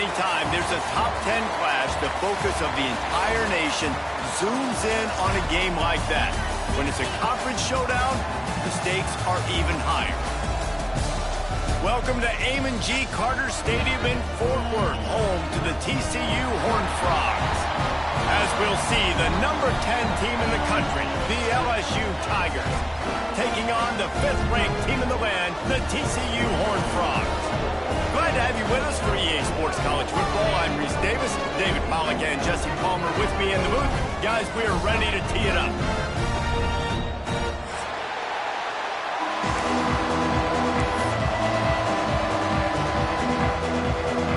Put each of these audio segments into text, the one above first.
Anytime there's a top 10 clash, the focus of the entire nation zooms in on a game like that. When it's a conference showdown, the stakes are even higher. Welcome to Amon G. Carter Stadium in Fort Worth, home to the TCU Horned Frogs. As we'll see, the number 10 team in the country, the LSU Tigers, taking on the 5th-ranked team in the land, the TCU Horned Frogs. Glad to have you with us for EA Sports College Football. I'm Reese Davis, David Pollack and Jesse Palmer with me in the booth. Guys, we are ready to tee it up.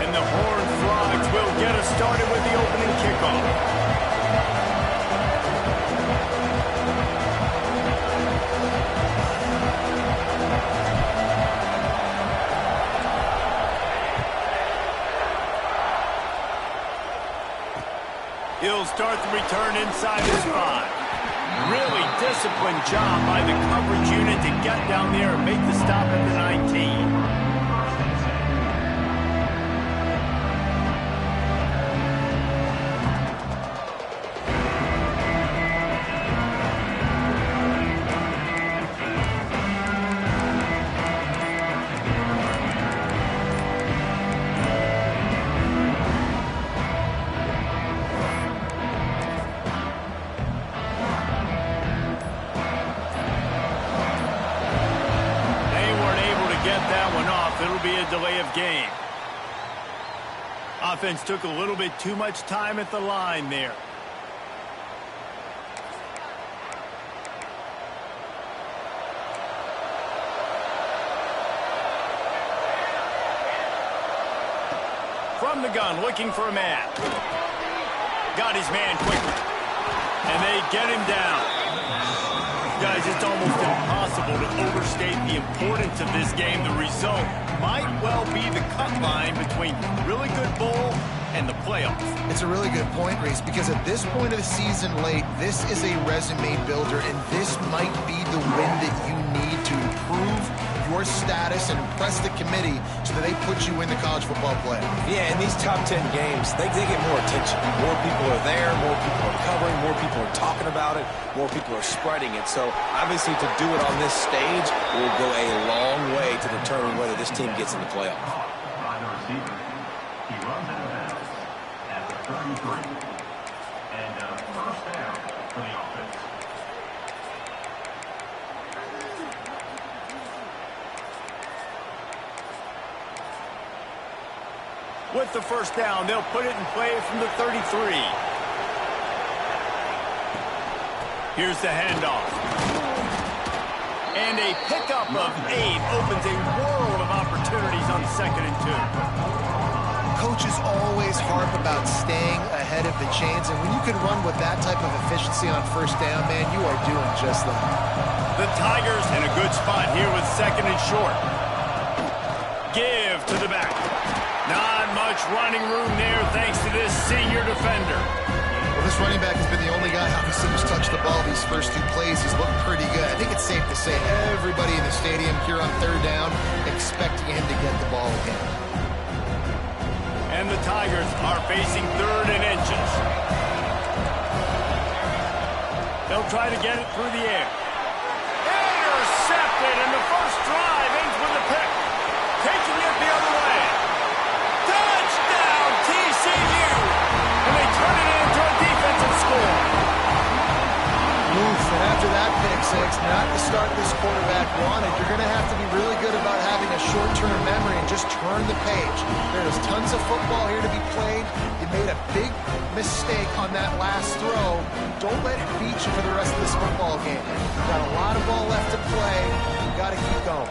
And the Horned Frogs will get us started with the opening kickoff. He'll start the return inside his 5. Really disciplined job by the coverage unit to get down there and make the stop at the 19. It'll be a delay of game. Offense took a little bit too much time at the line there. From the gun, looking for a man. Got his man quickly. And they get him down. Guys, it's almost impossible to overstate the importance of this game. The result might well be the cut line between really good bowl and the playoffs. It's a really good point, Reese, because at this point of the season late, this is a resume builder, and this might be the win that you need to improve your status and impress the committee so that they put you in the college football playoff. Yeah, in these top 10 games, they get more attention. More people are there, more people are covering, more people are talking about it, more people are spreading it. So obviously to do it on this stage will go a long way to determine whether this team gets in the playoff. He runs out of bounds at the 33. And first down for the offense. With the first down, they'll put it in play from the 33. Here's the handoff. And a pickup of 8 opens a world of opportunities on 2nd and 2. Coaches always harp about staying ahead of the chains, and when you can run with that type of efficiency on first down, man, you are doing just that. The Tigers in a good spot here with 2nd and short. Give to the back. Not much running room there thanks to this senior defender. Well, this running back has been the only guy obviously who's touched the ball these first 2 plays. He's looked pretty good. I think it's safe to say everybody in the stadium here on 3rd down expecting him to get the ball again. And the Tigers are facing 3rd and inches. They'll try to get it through the air. Intercepted, and the first drive ends with a pick. Taking it the other way. Touchdown, TCU! And they turn it into a defensive score. Oof, and after that pick six, not the start this quarterback wanted. You're going to have to be really good about having a short-term memory and just turn the page. There's tons of football here to be played. You made a big mistake on that last throw. Don't let it beat you for the rest of this football game. You've got a lot of ball left to play. You've got to keep going.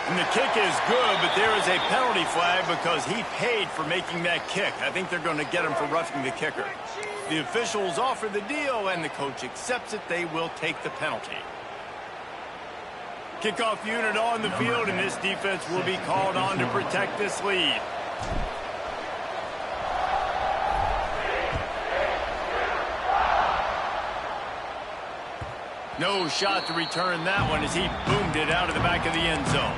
And the kick is good, but there is a penalty flag because he paid for making that kick. I think they're going to get him for roughing the kicker. The officials offer the deal, and the coach accepts it. They will take the penalty. Kickoff unit on the field, and this defense will be called on to protect this lead. No shot to return that one as he boomed it out of the back of the end zone.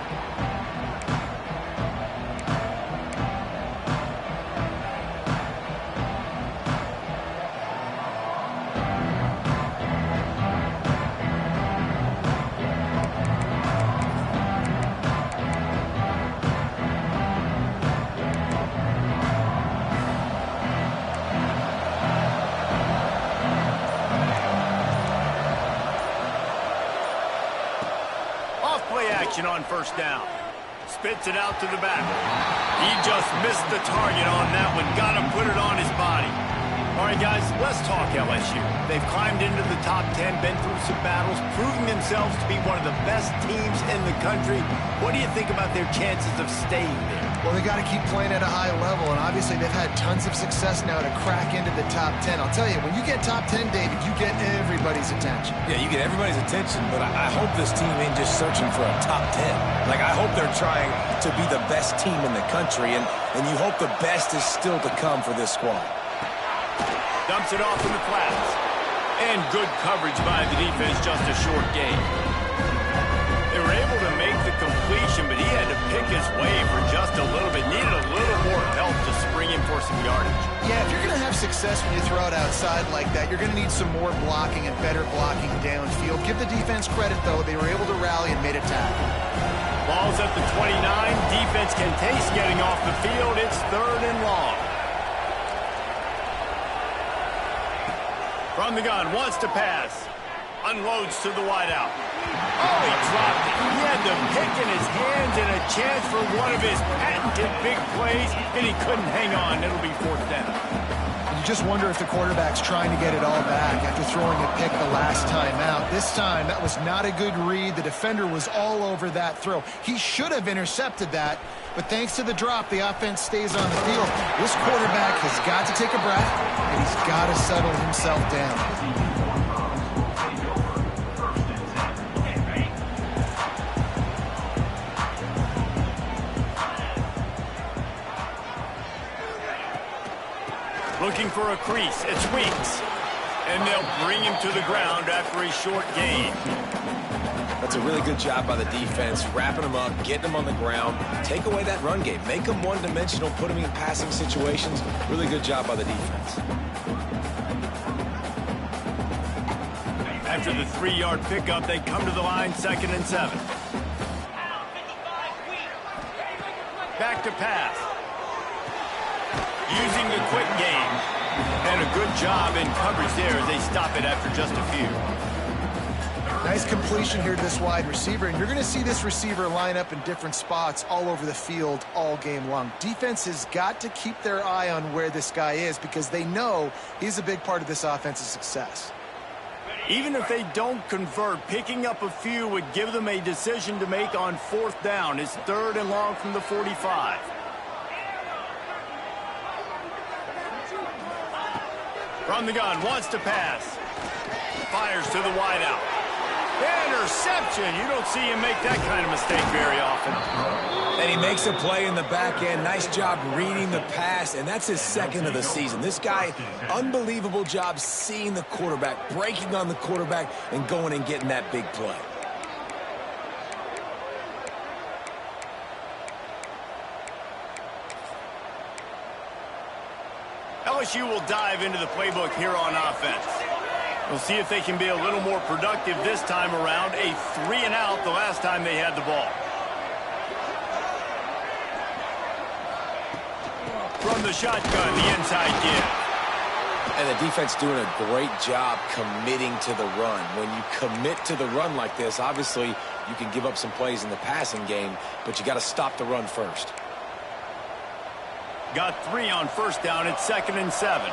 action on first down. Spits it out to the back. He just missed the target on that one. Got to put it on his body. All right, guys, let's talk LSU. They've climbed into the top 10, been through some battles, proving themselves to be one of the best teams in the country. What do you think about their chances of staying there? Well, they got to keep playing at a high level, and obviously they've had tons of success now to crack into the top 10. I'll tell you, when you get top 10, David, you get everybody's attention. Yeah, you get everybody's attention, but I hope this team ain't just searching for a top 10. Like, I hope they're trying to be the best team in the country, and you hope the best is still to come for this squad. Dumps it off in the flats. And good coverage by the defense, just a short gain. They were able to make the completion, but he had to pick his way for just a little bit. Needed a little more help to spring him for some yardage. Yeah, if you're going to have success when you throw it outside like that, you're going to need some more blocking and better blocking downfield. Give the defense credit, though. They were able to rally and made a tackle. Ball's at the 29. Defense can taste getting off the field. It's 3rd and long. From the gun, wants to pass. Unloads to the wideout. Oh, he dropped it. He had the pick in his hands and a chance for one of his patented big plays, and he couldn't hang on. It'll be 4th down. You just wonder if the quarterback's trying to get it all back after throwing a pick the last time out. This time, that was not a good read. The defender was all over that throw. He should have intercepted that, but thanks to the drop, the offense stays on the field. This quarterback has got to take a breath, and he's got to settle himself down. Looking for a crease. It's Weeks. And they'll bring him to the ground after a short gain. That's a really good job by the defense, wrapping him up, getting him on the ground, take away that run game, make him one-dimensional, put him in passing situations. Really good job by the defense. After the 3-yard pickup, they come to the line, 2nd and 7. Back to pass. Using the quick game. And a good job in coverage there as they stop it after just a few. Nice completion here to this wide receiver, and you're going to see this receiver line up in different spots all over the field all game long. Defense has got to keep their eye on where this guy is because they know he's a big part of this offense's success. Even if they don't convert, picking up a few would give them a decision to make on 4th down. It's 3rd and long from the 45. From the gun, wants to pass. Fires to the wideout. Interception. You don't see him make that kind of mistake very often. And he makes a play in the back end. Nice job reading the pass, and that's his 2nd of the season. This guy, unbelievable job seeing the quarterback, breaking on the quarterback, and going and getting that big play. LSU will dive into the playbook here on offense. We'll see if they can be a little more productive this time around. A 3-and-out the last time they had the ball. From the shotgun, the inside give. And the defense doing a great job committing to the run. When you commit to the run like this, obviously you can give up some plays in the passing game, but you got to stop the run first. Got 3 on 1st down. It's 2nd and 7.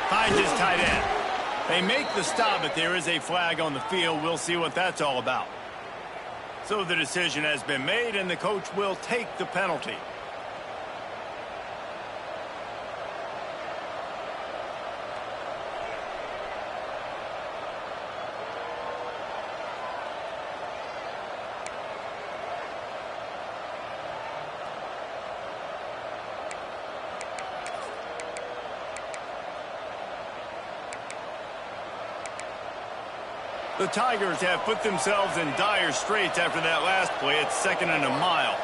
Finds his tight end. They make the stop, but there is a flag on the field. We'll see what that's all about. So the decision has been made, and the coach will take the penalty. The Tigers have put themselves in dire straits after that last play. It's 2nd and a mile.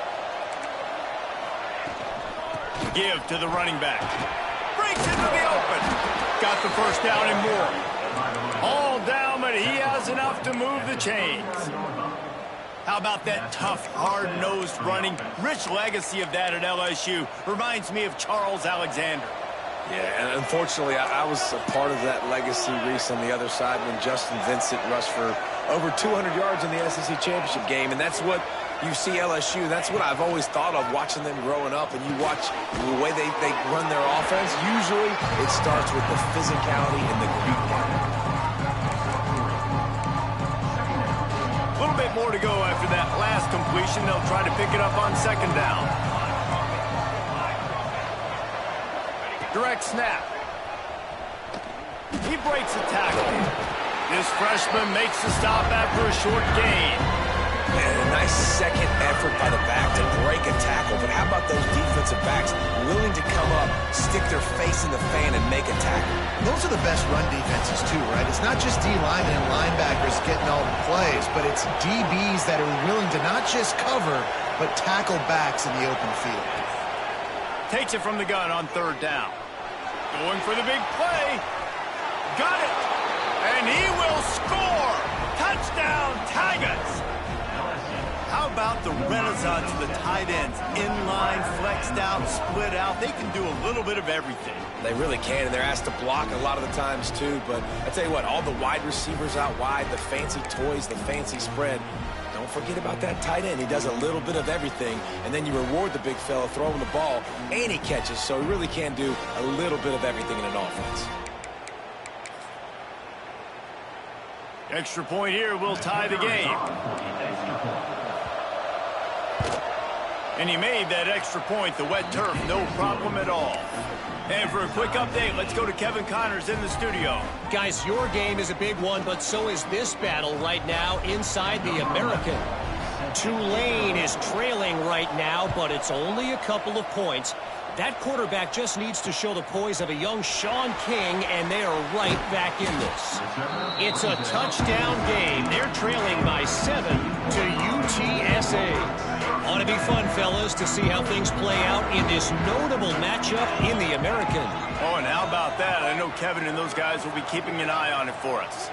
Give to the running back. Breaks into the open. Got the 1st down and more. All down, but but he has enough to move the chains. How about that tough, hard-nosed running? Rich legacy of that at LSU. Reminds me of Charles Alexander. Yeah, and unfortunately, I was a part of that legacy, Reese, on the other side when Justin Vincent rushed for over 200 yards in the SEC championship game, and that's what you see LSU. That's what I've always thought of watching them growing up, and you watch the way they run their offense. Usually, it starts with the physicality and the grit. A little bit more to go after that last completion. They'll try to pick it up on second down. Direct snap. He breaks a tackle. This freshman makes the stop after a short gain. And a nice second effort by the back to break a tackle. But how about those defensive backs willing to come up, stick their face in the fan, and make a tackle? Those are the best run defenses, too, right? It's not just D linemen and linebackers getting all the plays, but it's DBs that are willing to not just cover, but tackle backs in the open field. Takes it from the gun on third down. Going for the big play. Got it. And he will score. Touchdown, Tigers. How about the renaissance of the tight ends? Inline, flexed out, split out. They can do a little bit of everything. They really can, and they're asked to block a lot of the times, too. But I tell you what, all the wide receivers out wide, the fancy toys, the fancy spread, don't forget about that tight end. He does a little bit of everything, and then you reward the big fella throwing the ball, and he catches, so he really can do a little bit of everything in an offense. Extra point here will tie the game. And he made that extra point, the wet turf, no problem at all. And for a quick update, let's go to Kevin Connors in the studio. Guys, your game is a big one, but so is this battle right now inside the American. Tulane is trailing right now, but it's only a couple of points. That quarterback just needs to show the poise of a young Sean King, and they are right back in this. It's a touchdown game. They're trailing by 7 to UTSA. Ought to be fun, fellas, to see how things play out in this notable matchup in the American. Oh, and how about that? I know Kevin and those guys will be keeping an eye on it for us.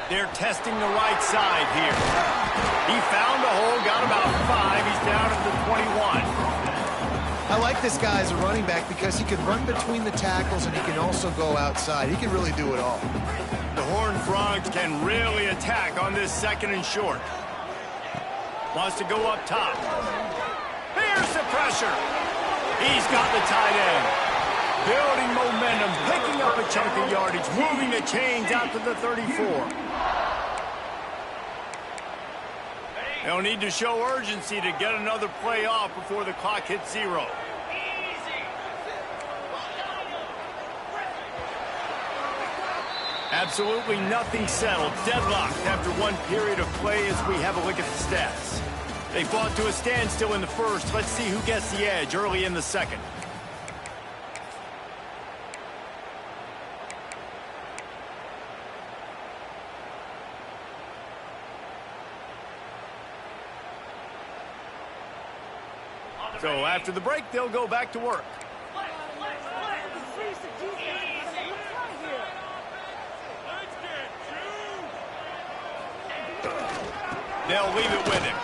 They're testing the right side here. He found a hole, got about 5. He's down at the 21. I like this guy as a running back because he can run between the tackles and he can also go outside. He can really do it all. The Horned Frogs can really attack on this second and short. Wants to go up top. Here's the pressure. He's got the tight end. Building momentum, picking up a chunk of yardage, moving the chains out to the 34. They'll need to show urgency to get another play off before the clock hits 0. Absolutely nothing settled. Deadlocked after one period of play as we have a look at the stats. They fought to a standstill in the first. Let's see who gets the edge early in the second. So after the break, they'll go back to work. They'll leave it with him.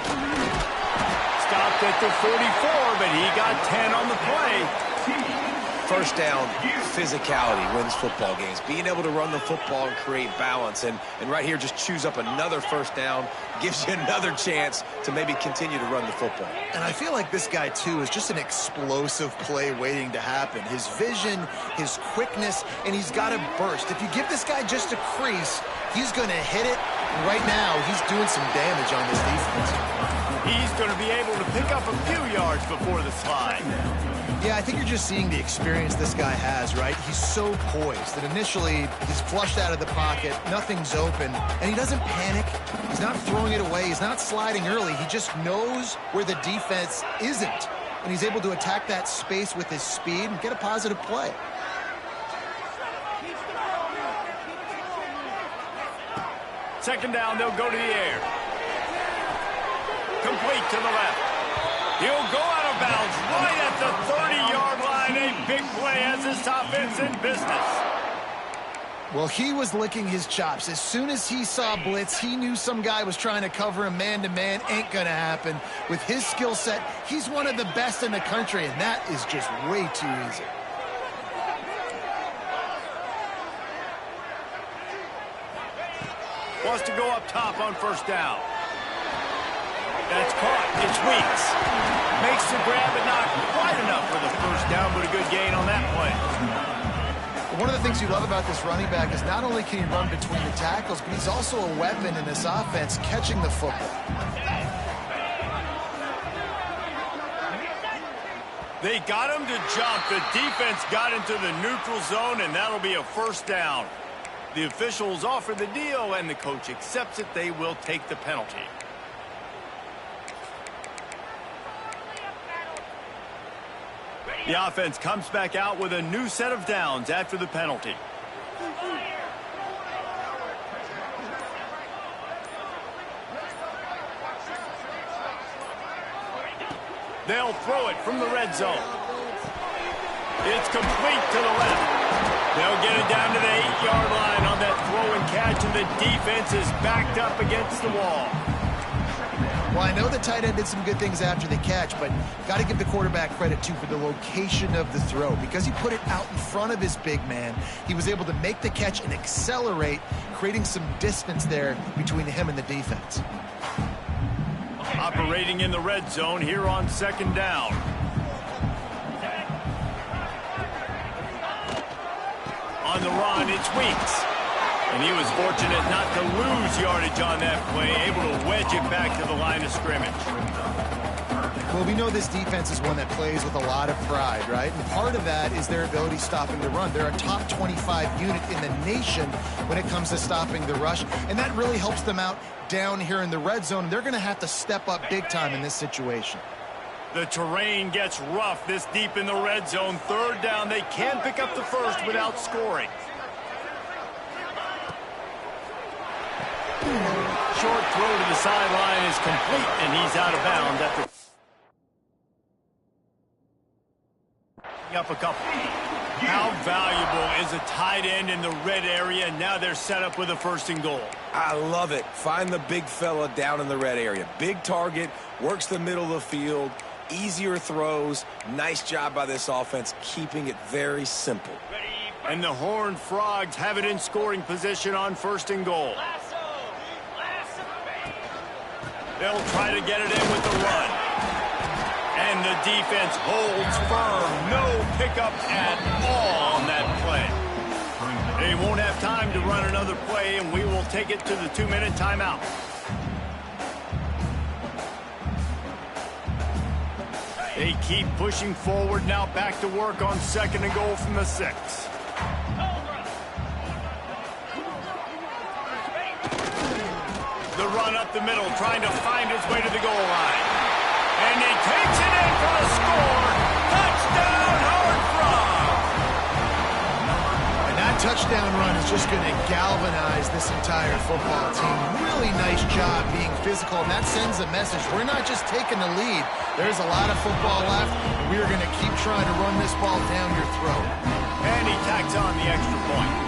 Stopped at the 44, but he got 10 on the play. First down, physicality wins football games. Being able to run the football and create balance. And right here, just choose up another first down. Gives you another chance to maybe continue to run the football. And I feel like this guy, too, is just an explosive play waiting to happen. His vision, his quickness, and he's got a burst. If you give this guy just a crease, he's going to hit it. And right now, he's doing some damage on this defense. He's going to be able to pick up a few yards before the slide. Yeah, I think you're just seeing the experience this guy has, right? He's so poised that initially he's flushed out of the pocket, nothing's open, and he doesn't panic. He's not throwing it away. He's not sliding early. He just knows where the defense isn't, and he's able to attack that space with his speed and get a positive play. Second down, they'll go to the air. Complete to the left. He'll go out of bounds right at the 30-yard line. A big play as this offense in business. Well, he was licking his chops. As soon as he saw blitz, he knew some guy was trying to cover him man-to-man. Ain't gonna happen. With his skill set, he's one of the best in the country, and that is just way too easy. Wants to go up top on first down. That's caught. It's Weeks. Makes the grab, but not quite enough for the first down, but a good gain on that play. One of the things you love about this running back is not only can he run between the tackles, but he's also a weapon in this offense catching the football. They got him to jump. The defense got into the neutral zone, and that'll be a first down. The officials offer the deal, and the coach accepts it. They will take the penalty. The offense comes back out with a new set of downs after the penalty. They'll throw it from the red zone. It's complete to the left. They'll get it down to the 8-yard line on that throw and catch, and the defense is backed up against the wall. Well, I know the tight end did some good things after the catch, but got to give the quarterback credit, too, for the location of the throw. Because he put it out in front of his big man, he was able to make the catch and accelerate, creating some distance there between him and the defense. Operating in the red zone here on second down. On the run, it's Weeks. And he was fortunate not to lose yardage on that play, able to wedge it back to the line of scrimmage. Well, we know this defense is one that plays with a lot of pride, right? And part of that is their ability stopping the run. They're a top 25 unit in the nation when it comes to stopping the rush, and that really helps them out down here in the red zone. They're going to have to step up big time in this situation. The terrain gets rough this deep in the red zone. Third down, they can pick up the first without scoring. Short throw to the sideline is complete, and he's out of bounds after up a couple. How valuable is a tight end in the red area? Now they're set up with a first and goal. I love it. Find the big fella down in the red area. Big target, works the middle of the field, easier throws. Nice job by this offense, keeping it very simple. And the Horned Frogs have it in scoring position on first and goal. They'll try to get it in with the run. And the defense holds firm. No pickup at all on that play. They won't have time to run another play, and we will take it to the 2-minute timeout. They keep pushing forward, now back to work on second and goal from the 6. The run up the middle, trying to find his way to the goal line. And he takes it in for the score. Touchdown, Horned Frogs! And that touchdown run is just going to galvanize this entire football team. Really nice job being physical, and that sends a message. We're not just taking the lead. There's a lot of football left, and we are going to keep trying to run this ball down your throat. And he tacks on the extra point.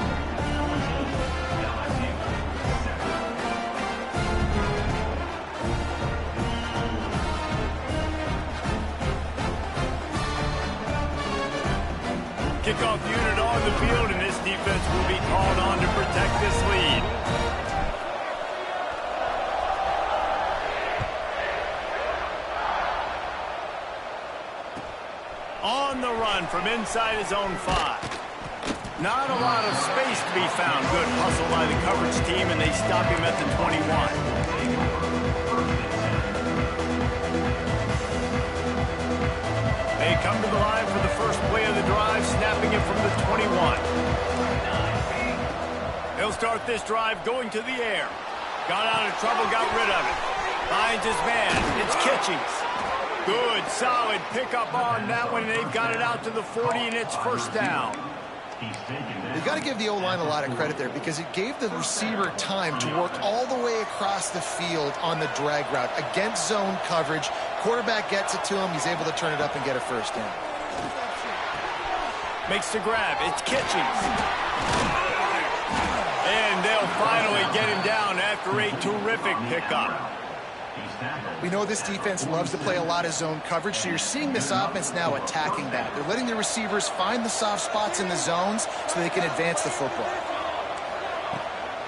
Kickoff unit on the field, and this defense will be called on to protect this lead. On the run from inside his own 5. Not a lot of space to be found. Good hustle by the coverage team, and they stop him at the 21. They come to the line for the first play of the drive, snapping it from the 21. He'll start this drive going to the air. Got out of trouble, got rid of it. Finds his man. It's Kitchings. Good, solid pickup on that one. They've got it out to the 40, and it's first down. You've got to give the O-line a lot of credit there because it gave the receiver time to work all the way across the field on the drag route against zone coverage. Quarterback gets it to him. He's able to turn it up and get a first down. Makes the grab. It's Kitchings. And they'll finally get him down after a terrific pickup. We know this defense loves to play a lot of zone coverage, so you're seeing this offense now attacking that. They're letting the receivers find the soft spots in the zones so they can advance the football.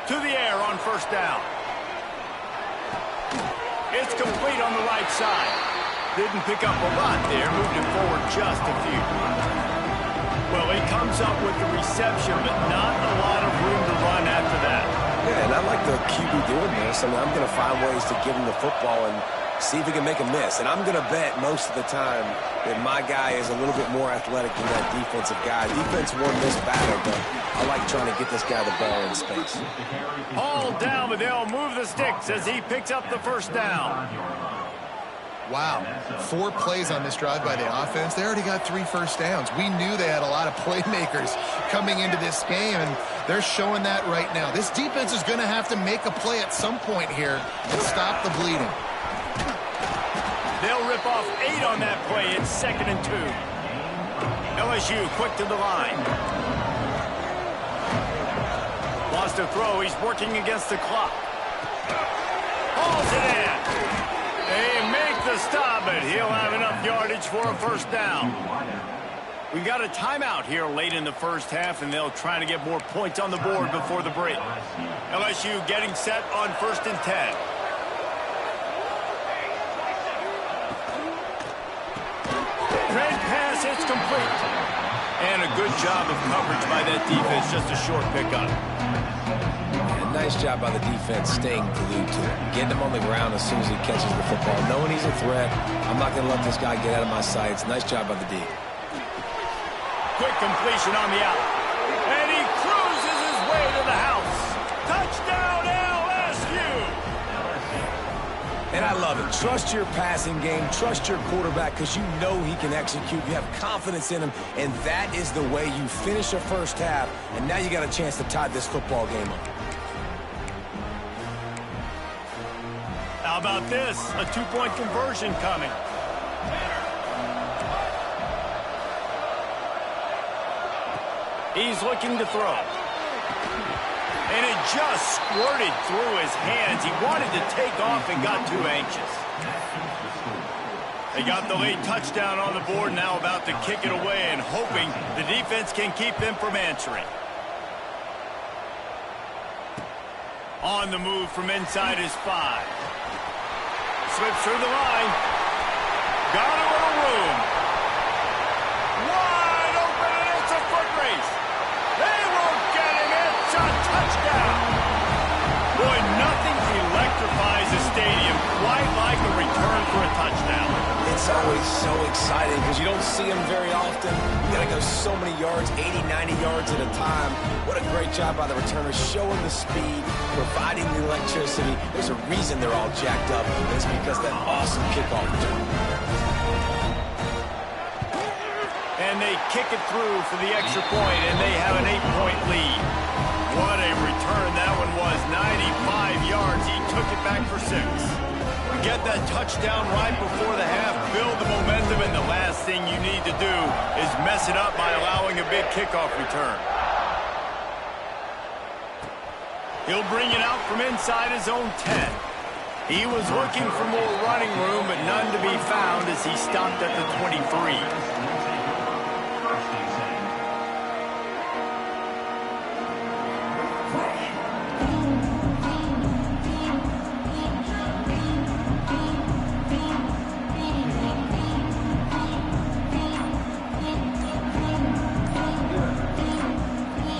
To the air on first down. It's complete on the right side. Didn't pick up a lot there, moved it forward just a few. Well, he comes up with the reception, but not a lot of room to run after that. Yeah, and I like the QB doing this. I mean, I'm going to find ways to give him the football and see if he can make a miss. And I'm going to bet most of the time that my guy is a little bit more athletic than that defensive guy. Defense won this battle, but I like trying to get this guy the ball in space. All down, but they'll move the sticks as he picks up the first down. Wow, 4 plays on this drive by the offense. They already got 3 first downs. We knew they had a lot of playmakers coming into this game, and they're showing that right now. This defense is going to have to make a play at some point here and stop the bleeding. They'll rip off 8 on that play. It's 2nd and 2. LSU quick to the line. Lost a throw. He's working against the clock. Hauls it in. They make the stop, but he'll have enough yardage for a first down. We got a timeout here late in the first half, and they'll try to get more points on the board before the break. LSU getting set on 1st and 10. Red pass, it's complete. And a good job of coverage by that defense, just a short pickup. Nice job by the defense staying glued to it. Getting him on the ground as soon as he catches the football. Knowing he's a threat, I'm not going to let this guy get out of my sights. Nice job by the D. Quick completion on the out. And he cruises his way to the house. Touchdown, LSU! And I love it. Trust your passing game. Trust your quarterback because you know he can execute. You have confidence in him, and that is the way you finish a first half, and now you got a chance to tie this football game up. How about this? A 2-point conversion coming. He's looking to throw. And it just squirted through his hands. He wanted to take off and got too anxious. They got the late touchdown on the board, now about to kick it away and hoping the defense can keep them from answering. On the move from inside his 5. Slips through the line. Got a little room. Wide open, and it's a foot race. They won't get him. It's a touchdown. Boy, nothing electrifies a stadium quite like a return for a touchdown. It's always so exciting because you don't see them very often. You got to go so many yards, 80, 90 yards at a time. What a great job by the returners, showing the speed, providing the electricity. There's a reason they're all jacked up, and it's because of that awesome kickoff return. And they kick it through for the extra point, and they have an 8-point lead. What a return that one was. 95 yards. He took it back for 6. Get that touchdown right before the half, build the momentum, and the last thing you need to do is mess it up by allowing a big kickoff return. He'll bring it out from inside his own 10. He was looking for more running room, but none to be found as he stopped at the 23.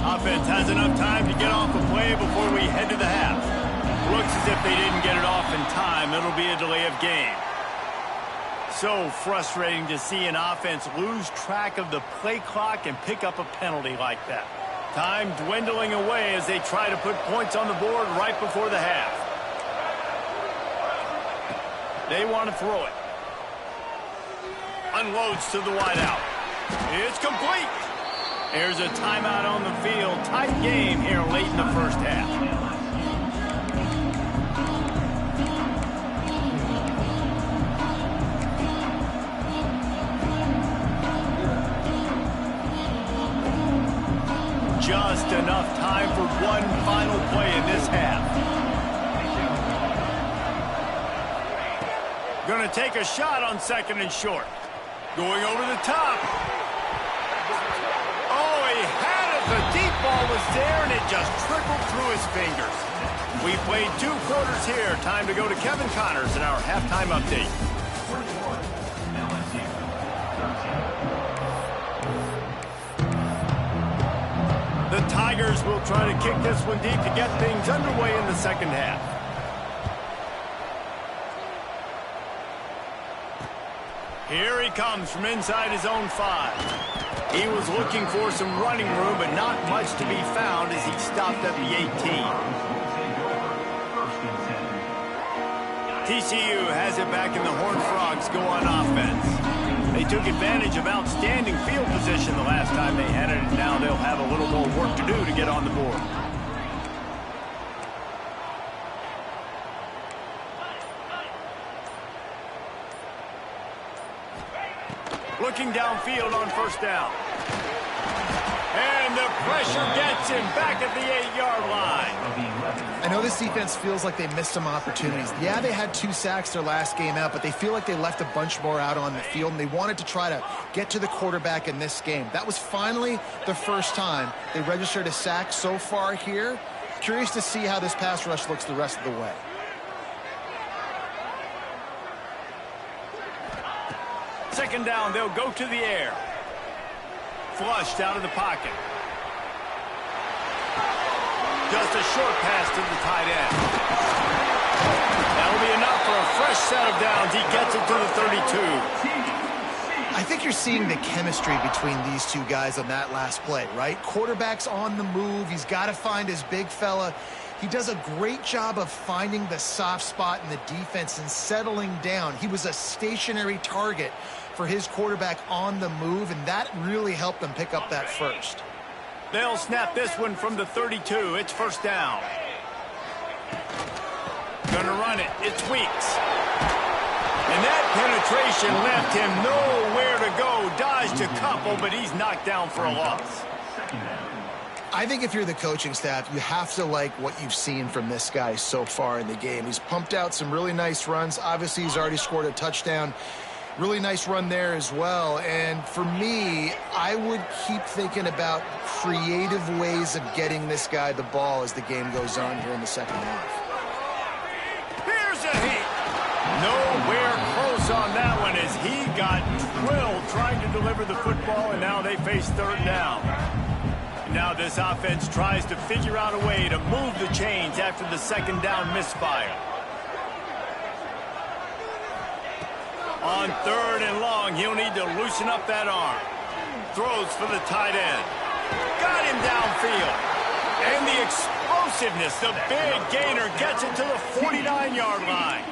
Offense has enough time to get off the play before we head to the half. Looks as if they didn't get it off in time. It'll be a delay of game. So frustrating to see an offense lose track of the play clock and pick up a penalty like that. Time dwindling away as they try to put points on the board right before the half. They want to throw it. Unloads to the wideout. It's complete. There's a timeout on the field. Tight game here late in the first half. Just enough time for one final play in this half. Going to take a shot on 2nd and short. Going over the top. Oh, he had it. The deep ball was there, and it just trickled through his fingers. We played 2 quarters here. Time to go to Kevin Connors in our halftime update. The Tigers will try to kick this one deep to get things underway in the second half. Here he comes from inside his own 5. He was looking for some running room, but not much to be found as he stopped at the 18. TCU has it back, and the Horned Frogs go on offense. They took advantage of outstanding field position the last time they had it, and now they'll have a little more work to do to get on the board. Looking downfield on 1st down. And the pressure gets him back at the 8-yard line. I know this defense feels like they missed some opportunities. Yeah, they had 2 sacks their last game out, but they feel like they left a bunch more out on the field, and they wanted to try to get to the quarterback in this game. That was finally the first time they registered a sack so far here. Curious to see how this pass rush looks the rest of the way. Second down, they'll go to the air. Flushed out of the pocket. Just a short pass to the tight end. That'll be enough for a fresh set of downs. He gets it to the 32. I think you're seeing the chemistry between these 2 guys on that last play, right? Quarterback's on the move. He's got to find his big fella. He does a great job of finding the soft spot in the defense and settling down. He was a stationary target for his quarterback on the move, and that really helped them pick up that first. They'll snap this one from the 32. It's 1st down. Gonna run it. It's Weeks. And that penetration left him nowhere to go. Dodged a couple, but he's knocked down for a loss. I think if you're the coaching staff, you have to like what you've seen from this guy so far in the game. He's pumped out some really nice runs. Obviously, he's already scored a touchdown. Really nice run there as well. And for me, I would keep thinking about creative ways of getting this guy the ball as the game goes on here in the second half. Here's a hit. Nowhere close on that one as he got drilled trying to deliver the football, and now they face 3rd down. Now this offense tries to figure out a way to move the chains after the 2nd down misfire. On 3rd and long, he'll need to loosen up that arm. Throws for the tight end. Got him downfield. And the explosiveness, the big gainer gets it to the 49-yard line.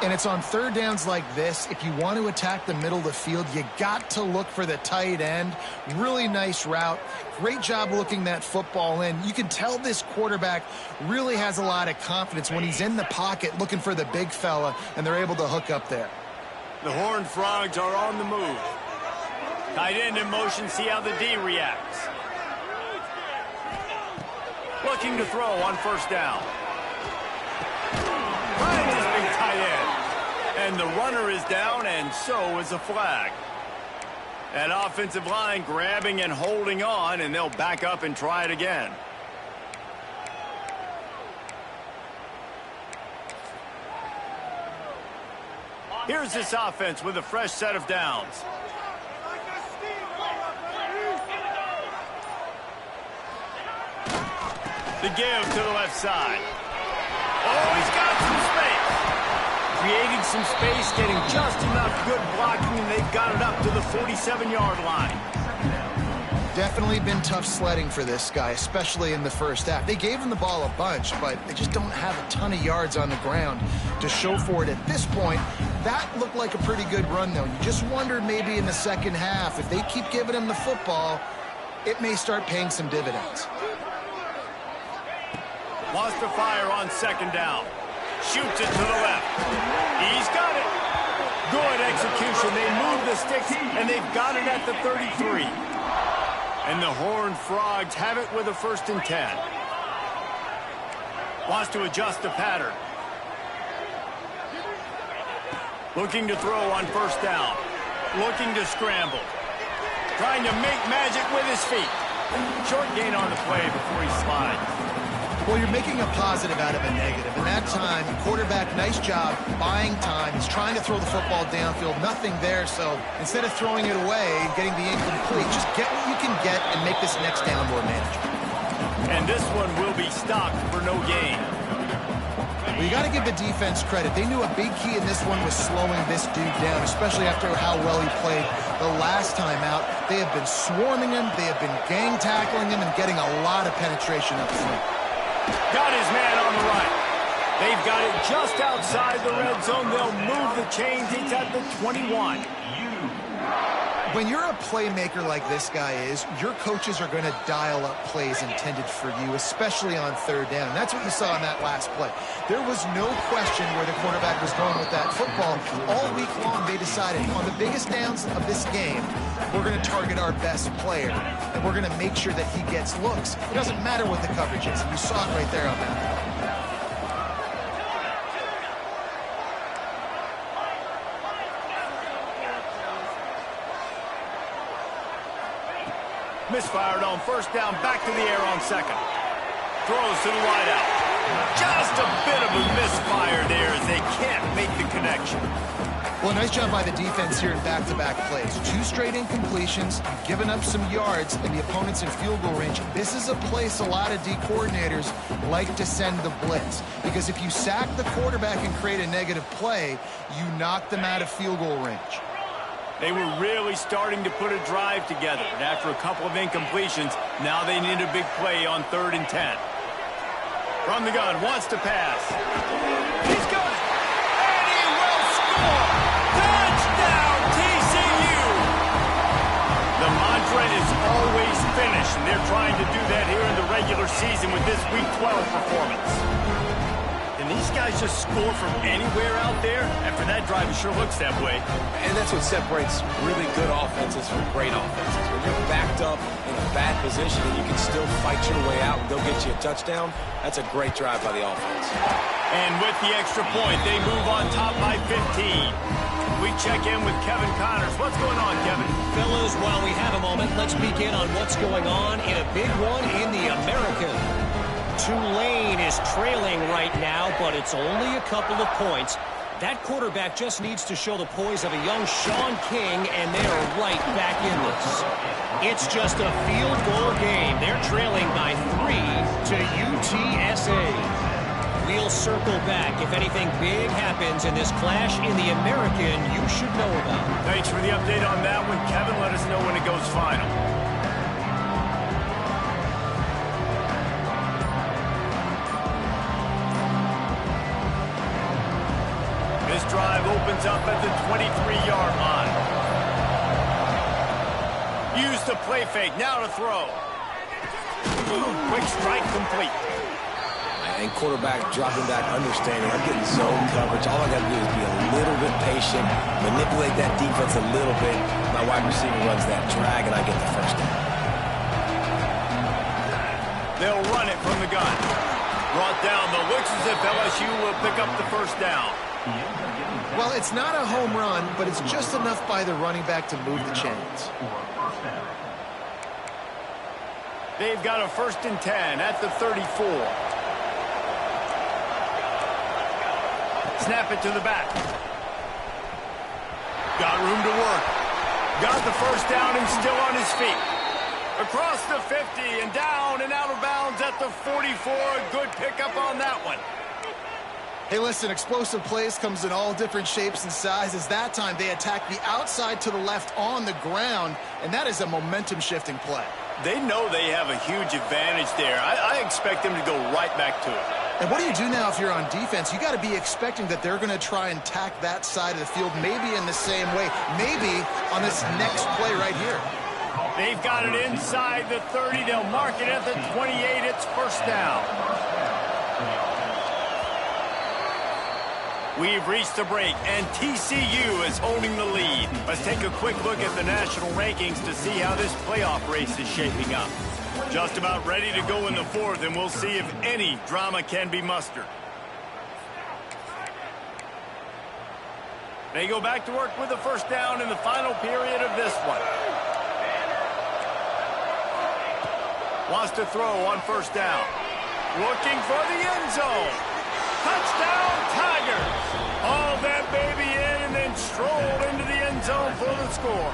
And it's on 3rd downs like this. If you want to attack the middle of the field, you got to look for the tight end. Really nice route. Great job looking that football in. You can tell this quarterback really has a lot of confidence when he's in the pocket looking for the big fella, and they're able to hook up there. The Horned Frogs are on the move. Tight end in motion, see how the D reacts. Looking to throw on 1st down. Finds his big tight end. And the runner is down, and so is a flag. That offensive line grabbing and holding on, and they'll back up and try it again. Here's this offense with a fresh set of downs. The give to the left side. Oh, he's got some space. Creating some space, getting just enough good blocking, and they've got it up to the 47-yard line. Definitely been tough sledding for this guy, especially in the first half. They gave him the ball a bunch, but they just don't have a ton of yards on the ground to show for it at this point. That looked like a pretty good run, though. You just wondered maybe in the second half, if they keep giving him the football, it may start paying some dividends. Wants to fire on 2nd down. Shoots it to the left. He's got it. Good execution. They move the sticks, and they've got it at the 33. And the Horned Frogs have it with a 1st and 10. Wants to adjust the pattern. Looking to throw on 1st down. Looking to scramble. Trying to make magic with his feet. Short gain on the play before he slides. Well, you're making a positive out of a negative. And that time, quarterback, nice job buying time. He's trying to throw the football downfield. Nothing there, so instead of throwing it away and getting the incomplete, just get what you can get and make this next down more manageable. And this one will be stopped for no gain. Well, you got to give the defense credit. They knew a big key in this one was slowing this dude down, especially after how well he played the last time out. They have been swarming him. They have been gang tackling him and getting a lot of penetration up front. Got his man on the right. They've got it just outside the red zone. They'll move the chains. It's at the 21. When you're a playmaker like this guy is, your coaches are going to dial up plays intended for you, especially on 3rd down. And that's what you saw in that last play. There was no question where the quarterback was going with that football. All week long, they decided on the biggest downs of this game, we're going to target our best player, and we're going to make sure that he gets looks. It doesn't matter what the coverage is. And you saw it right there on that. Misfired on 1st down, back to the air on 2nd. Throws to the wideout. Just a bit of a misfire there as they can't make the connection. Well, nice job by the defense here in back-to-back plays. 2 straight incompletions, giving up some yards, and the opponent's in field goal range. This is a place a lot of D coordinators like to send the blitz, because if you sack the quarterback and create a negative play, you knock them out of field goal range. They were really starting to put a drive together, and after a couple of incompletions, now they need a big play on 3rd and 10. From the gun, wants to pass. He's got it, and he will score! Touchdown, TCU! The mantra is always finish, and they're trying to do that here in the regular season with this Week 12 performance. And these guys just score from anywhere out there? After that drive, it sure looks that way. And that's what separates really good offenses from great offenses. When you're backed up in a bad position and you can still fight your way out and go get you a touchdown, that's a great drive by the offense. And with the extra point, they move on top by 15. We check in with Kevin Connors. What's going on, Kevin? Fellas, while we have a moment, let's begin on what's going on in a big one in the American. Tulane is trailing right now, but it's only a couple of points. That quarterback just needs to show the poise of a young Sean King, and they're right back in this. It's just a field goal game. They're trailing by 3 to UTSA. We'll circle back. If anything big happens in this clash in the American, you should know about it. Thanks for the update on that one, Kevin. Let us know when it goes final. This drive opens up at the 23-yard line. Use the play fake. Now to throw. Quick strike complete. And quarterback dropping back, understanding, I'm getting zone coverage. All I got to do is be a little bit patient, manipulate that defense a little bit. My wide receiver runs that drag, and I get the 1st down. They'll run it from the gun. Brought down. The looks as if LSU will pick up the 1st down. Well, it's not a home run, but it's just enough by the running back to move the chains. They've got a 1st and 10 at the 34. Snap it to the back. Got room to work. Got the 1st down and still on his feet. Across the 50 and down and out of bounds at the 44. Good pickup on that one. Hey, listen, explosive plays comes in all different shapes and sizes. That time, they attack the outside to the left on the ground, and that is a momentum-shifting play. They know they have a huge advantage there. I expect them to go right back to it. And what do you do now if you're on defense? You got to be expecting that they're going to try and tack that side of the field, maybe in the same way, maybe on this next play right here. They've got it inside the 30. They'll mark it at the 28. It's 1st down. We've reached the break, and TCU is holding the lead. Let's take a quick look at the national rankings to see how this playoff race is shaping up. Just about ready to go in the fourth, and we'll see if any drama can be mustered. They go back to work with the first down in the final period of this one. Wants to throw on first down. Looking for the end zone. Touchdown, Tigers! Hauled that baby in and then strolled into the end zone for the score.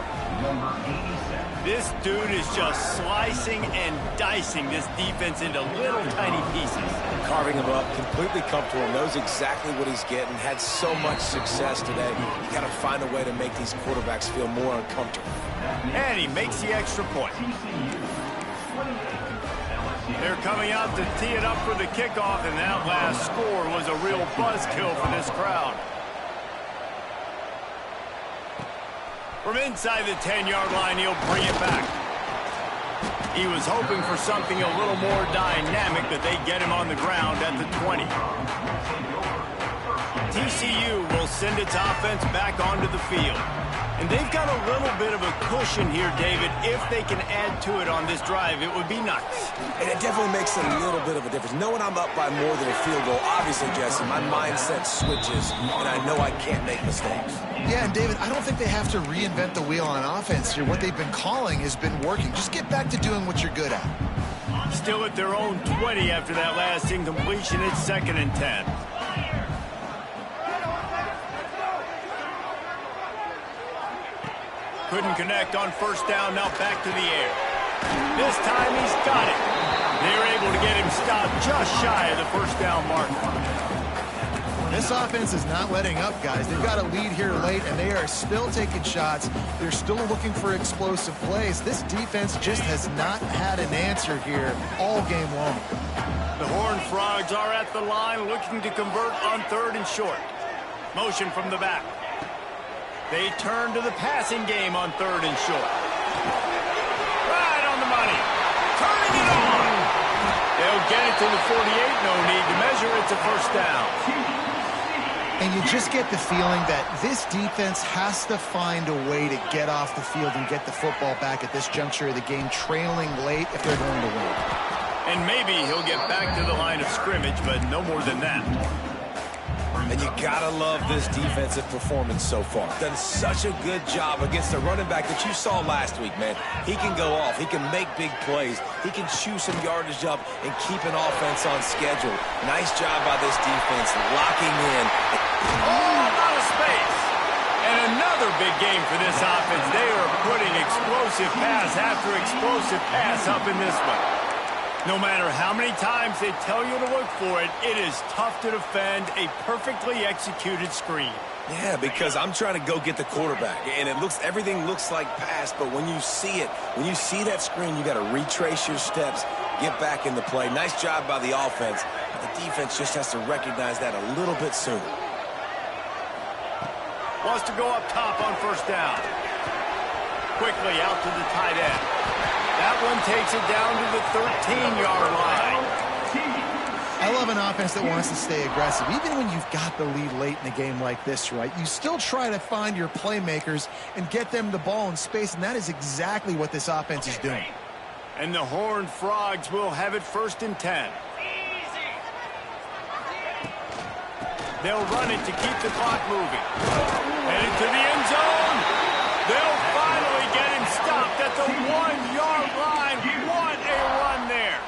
This dude is just slicing and dicing this defense into little tiny pieces. Carving him up, completely comfortable, knows exactly what he's getting, had so much success today. You got to find a way to make these quarterbacks feel more uncomfortable. And he makes the extra point. They're coming out to tee it up for the kickoff, and that last score was a real buzzkill for this crowd. From inside the 10-yard line, he'll bring it back. He was hoping for something a little more dynamic, but they get him on the ground at the 20. TCU will send its offense back onto the field. And they've got a little bit of a cushion here, David. If they can add to it on this drive, it would be nice. And it definitely makes a little bit of a difference. Knowing I'm up by more than a field goal, obviously, Jesse, my mindset switches, and I know I can't make mistakes. Yeah, and David, I don't think they have to reinvent the wheel on offense here. What they've been calling has been working. Just get back to doing what you're good at. Still at their own 20 after that last incompletion. It's 2nd and 10. Couldn't connect on first down, now back to the air. This time he's got it. They're able to get him stopped just shy of the first down mark. This offense is not letting up, guys. They've got a lead here late, and they are still taking shots. They're still looking for explosive plays. This defense just has not had an answer here all game long. The Horned Frogs are at the line looking to convert on 3rd and short. Motion from the back. They turn to the passing game on 3rd and short. Right on the money. Turning it on. They'll get it to the 48. No need to measure. It's a first down. And you just get the feeling that this defense has to find a way to get off the field and get the football back at this juncture of the game, trailing late if they're going to win. And maybe he'll get back to the line of scrimmage, but no more than that. And you gotta love this defensive performance so far. Done such a good job against the running back that you saw last week, man. He can go off. He can make big plays. He can chew some yardage up and keep an offense on schedule. Nice job by this defense locking in. Oh, a lot of space. And another big game for this offense. They are putting explosive pass after explosive pass up in this one. No matter how many times they tell you to look for it, it is tough to defend a perfectly executed screen. Yeah, because I'm trying to go get the quarterback, and everything looks like pass, but when you see it, when you see that screen, you got to retrace your steps, get back in the play. Nice job by the offense. But the defense just has to recognize that a little bit sooner. Wants to go up top on first down. Quickly out to the tight end. That one takes it down to the 13-yard line. I love an offense that wants to stay aggressive. Even when you've got the lead late in a game like this, right, you still try to find your playmakers and get them the ball in space, and that is exactly what this offense is doing. And the Horned Frogs will have it 1st and 10. They'll run it to keep the clock moving. Headed to the end zone. They'll finally get him stopped at the 1-yard line. What a run there.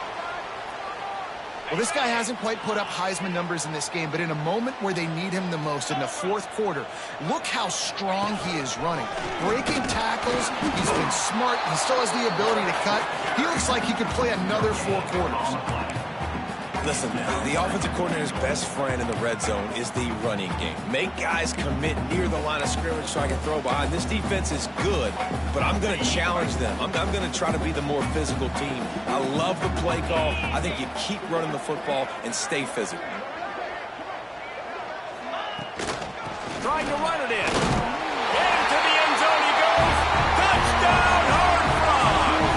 Well, this guy hasn't quite put up Heisman numbers in this game, but in a moment where they need him the most, in the 4th quarter, look how strong he is running. Breaking tackles, he's been smart, he still has the ability to cut. He looks like he could play another 4 quarters. Listen, the offensive coordinator's best friend in the red zone is the running game. Make guys commit near the line of scrimmage so I can throw behind. This defense is good, but I'm going to challenge them. I'm going to try to be the more physical team. I love the play call. I think you keep running the football and stay physical. Trying to run it in. Get into the end zone he goes. Touchdown, Horned Frogs.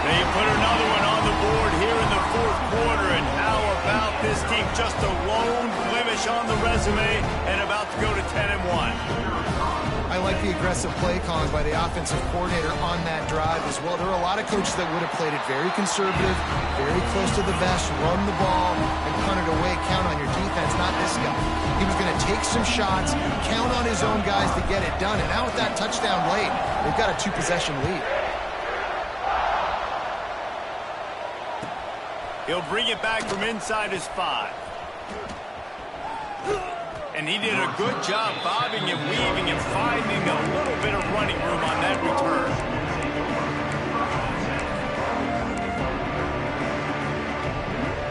They put another one on the board here in the 4th quarter, and how about this team? Just a lone blemish finish on the resume and about to go to 10-1. I like the aggressive play calling by the offensive coordinator on that drive as well. There are a lot of coaches that would have played it very conservative, very close to the vest, run the ball, and punt it away. Count on your defense, not this guy. He was going to take some shots, count on his own guys to get it done. And now with that touchdown late, they've got a 2-possession lead. He'll bring it back from inside his 5. And he did a good job bobbing and weaving and finding a little bit of running room on that return.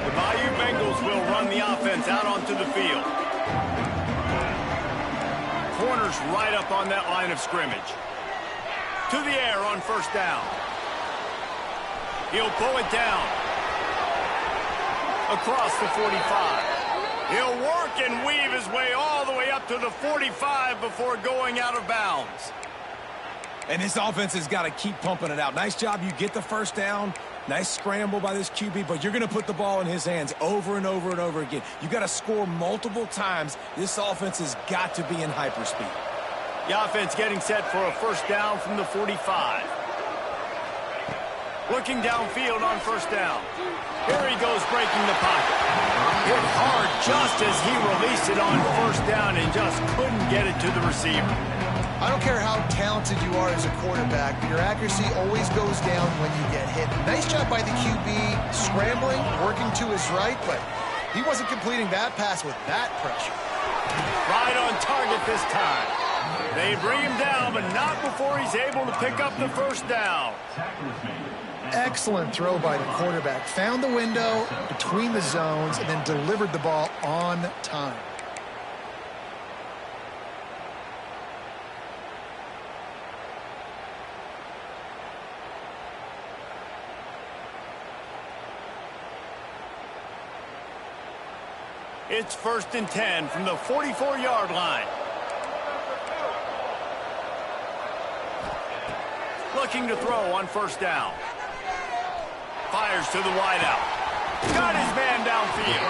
The Bayou Bengals will run the offense out onto the field. Corners right up on that line of scrimmage. To the air on first down. He'll pull it down. Across the 45. He'll work and weave his way all the way up to the 45 before going out of bounds. And this offense has got to keep pumping it out. Nice job. You get the first down. Nice scramble by this QB, but you're going to put the ball in his hands over and over and over again. You got to score multiple times. This offense has got to be in hyperspeed. The offense getting set for a first down from the 45. Looking downfield on first down. Here he goes breaking the pocket. Hit hard just as he released it on first down and just couldn't get it to the receiver. I don't care how talented you are as a quarterback, but your accuracy always goes down when you get hit. Nice job by the QB scrambling, working to his right, but he wasn't completing that pass with that pressure. Right on target this time. They bring him down, but not before he's able to pick up the first down. Excellent throw by the quarterback. Found the window between the zones and then delivered the ball on time. It's 1st and 10 from the 44-yard line. Looking to throw on first down. Fires to the wideout. Got his man downfield.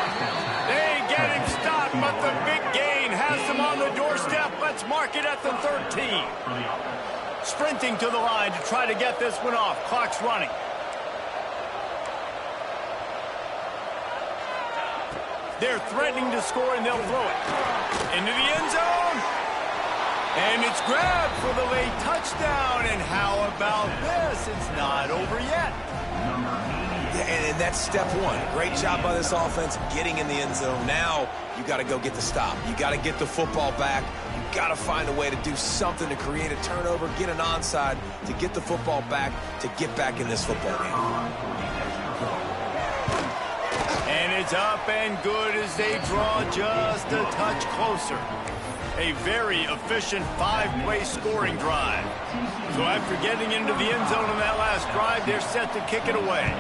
They get him stopped, but the big gain has him on the doorstep. Let's mark it at the 13. Sprinting to the line to try to get this one off. Clock's running. They're threatening to score, and they'll throw it. Into the end zone. And it's grabbed for the late touchdown. And how about this? It's not over yet. And that's step one. Great job by this offense getting in the end zone. Now you got to go get the stop. You got to get the football back. You got to find a way to do something to create a turnover, get an onside, to get the football back, to get back in this football game. And it's up and good as they draw just a touch closer. A very efficient 5-play scoring drive. So after getting into the end zone on that last drive, they're set to kick it away.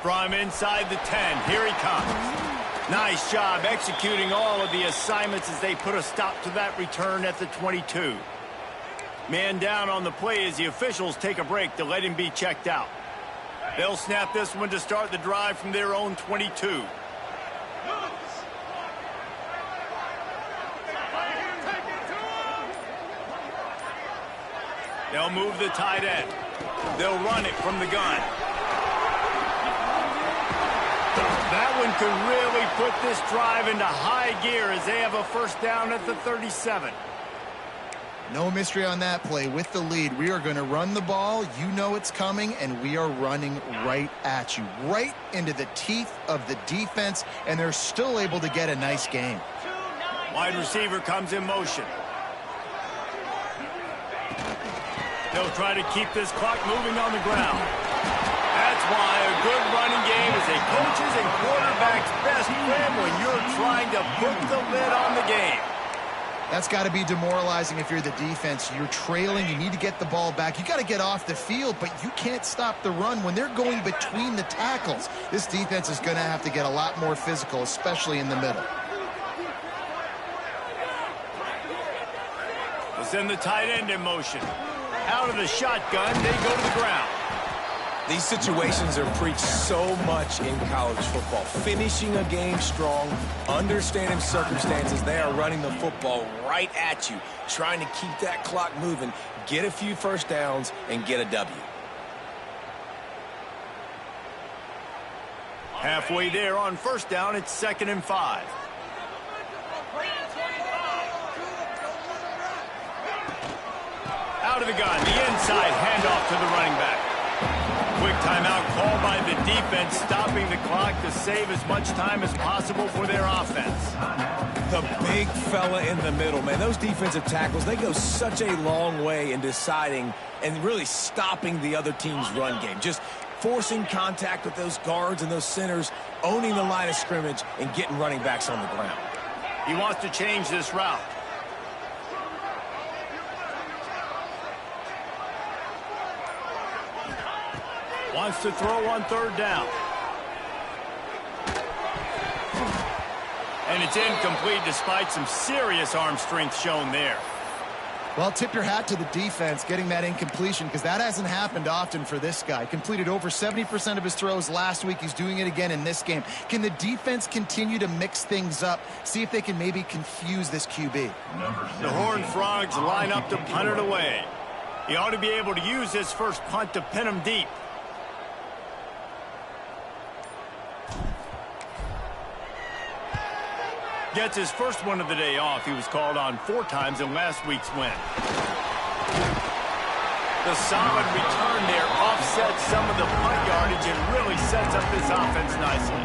From inside the 10, here he comes. Nice job executing all of the assignments as they put a stop to that return at the 22. Man down on the play as the officials take a break to let him be checked out. They'll snap this one to start the drive from their own 22. They'll move the tight end. They'll run it from the gun. That one could really put this drive into high gear as they have a first down at the 37. No mystery on that play. With the lead, we are going to run the ball. You know it's coming, and we are running right at you, right into the teeth of the defense, and they're still able to get a nice game. Wide receiver comes in motion. They'll try to keep this clock moving on the ground. That's why a good running game is a coach's and quarterback's best friend when you're trying to put the lid on the game. That's got to be demoralizing if you're the defense. You're trailing. You need to get the ball back. You got to get off the field, but you can't stop the run when they're going between the tackles. This defense is going to have to get a lot more physical, especially in the middle. We'll send the tight end in motion. Out of the shotgun, they go to the ground. These situations are preached so much in college football. Finishing a game strong, understanding circumstances. They are running the football right at you, trying to keep that clock moving, get a few first downs, and get a W. Halfway there on first down, it's 2nd and 5. Out of the gun, the inside handoff to the running back. Quick timeout called by the defense, stopping the clock to save as much time as possible for their offense. The big fella in the middle, man. Those defensive tackles, they go such a long way in deciding and really stopping the other team's run game. Just forcing contact with those guards and those centers, owning the line of scrimmage, and getting running backs on the ground. He wants to change this route. Wants to throw on 3rd down. And it's incomplete despite some serious arm strength shown there. Well, tip your hat to the defense getting that incompletion, because that hasn't happened often for this guy. Completed over 70% of his throws last week. He's doing it again in this game. Can the defense continue to mix things up? See if they can maybe confuse this QB. The Horned Frogs line up to punt it away. He ought to be able to use his first punt to pin him deep. Gets his first one of the day off. He was called on 4 times in last week's win. The solid return there offsets some of the punt yardage and really sets up this offense nicely.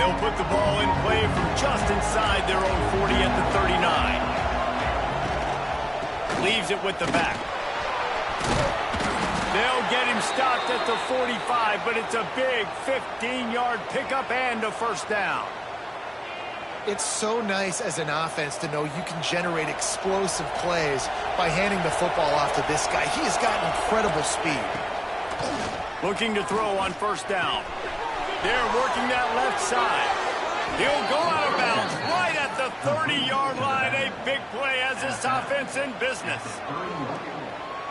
They'll put the ball in play from just inside their own 40 at the 39. Leaves it with the back. They'll get him stopped at the 45, but it's a big 15-yard pickup and a first down. It's so nice as an offense to know you can generate explosive plays by handing the football off to this guy. He has got incredible speed. Looking to throw on first down. They're working that left side. He'll go out of bounds right at the 30-yard line. A big play as this offense in business.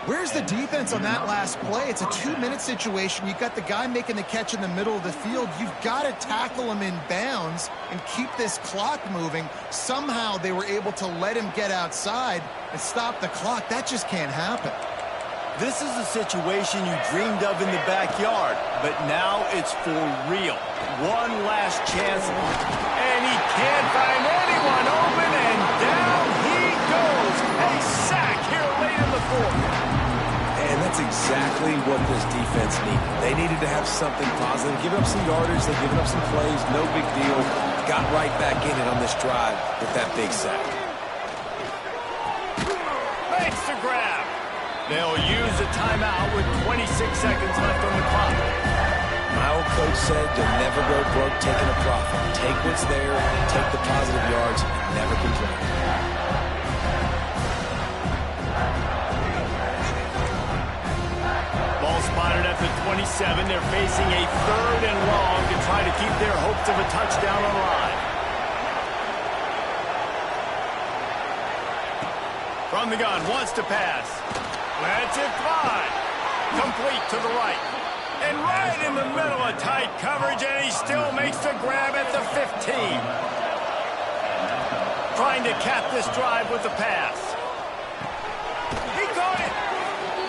Where's the defense on that last play? It's a 2-minute situation. You've got the guy making the catch in the middle of the field. You've got to tackle him in bounds and keep this clock moving. Somehow they were able to let him get outside and stop the clock. That just can't happen. This is a situation you dreamed of in the backyard, but now it's for real. One last chance, and he can't find anyone open, and down he goes. A sack here late in the 4th. And that's exactly what this defense needed. They needed to have something positive. Give up some yardage. They've given up some plays. No big deal. Got right back in it on this drive with that big sack. Makes the grab. They'll use a timeout with 26 seconds left on the clock. My old coach said you'll never go broke taking a profit. Take what's there, take the positive yards, and never complain. Ball spotted at the 27. They're facing a 3rd and long to try to keep their hopes of a touchdown alive. From the gun, wants to pass. Lets it fly. Complete to the right. And right in the middle of tight coverage, and he still makes the grab at the 15. Trying to cap this drive with the pass. He caught it.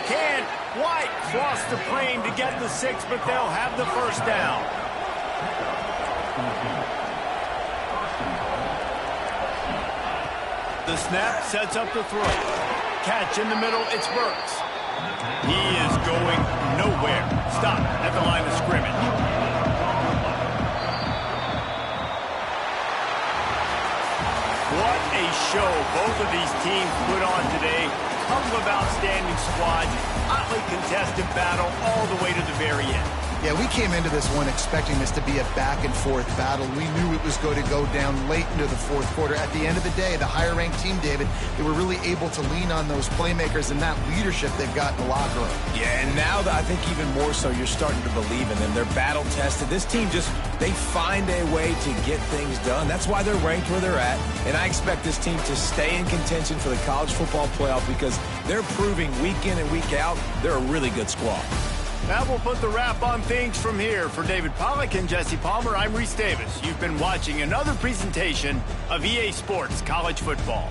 Can't quite cross the plane to get the 6, but they'll have the first down. The snap sets up the throw. Catch in the middle, it's Burks. He is going nowhere. Stop at the line of scrimmage. What a show both of these teams put on today. Couple of outstanding squads, hotly contested battle all the way to the very end. Yeah, we came into this one expecting this to be a back-and-forth battle. We knew it was going to go down late into the fourth quarter. At the end of the day, the higher-ranked team, David, they were really able to lean on those playmakers and that leadership they've got in the locker room. Yeah, and now I think even more so, you're starting to believe in them. They're battle-tested. This team they find a way to get things done. That's why they're ranked where they're at. And I expect this team to stay in contention for the college football playoff because they're proving week in and week out they're a really good squad. That will put the wrap on things from here. For David Pollack and Jesse Palmer, I'm Reese Davis. You've been watching another presentation of EA Sports College Football.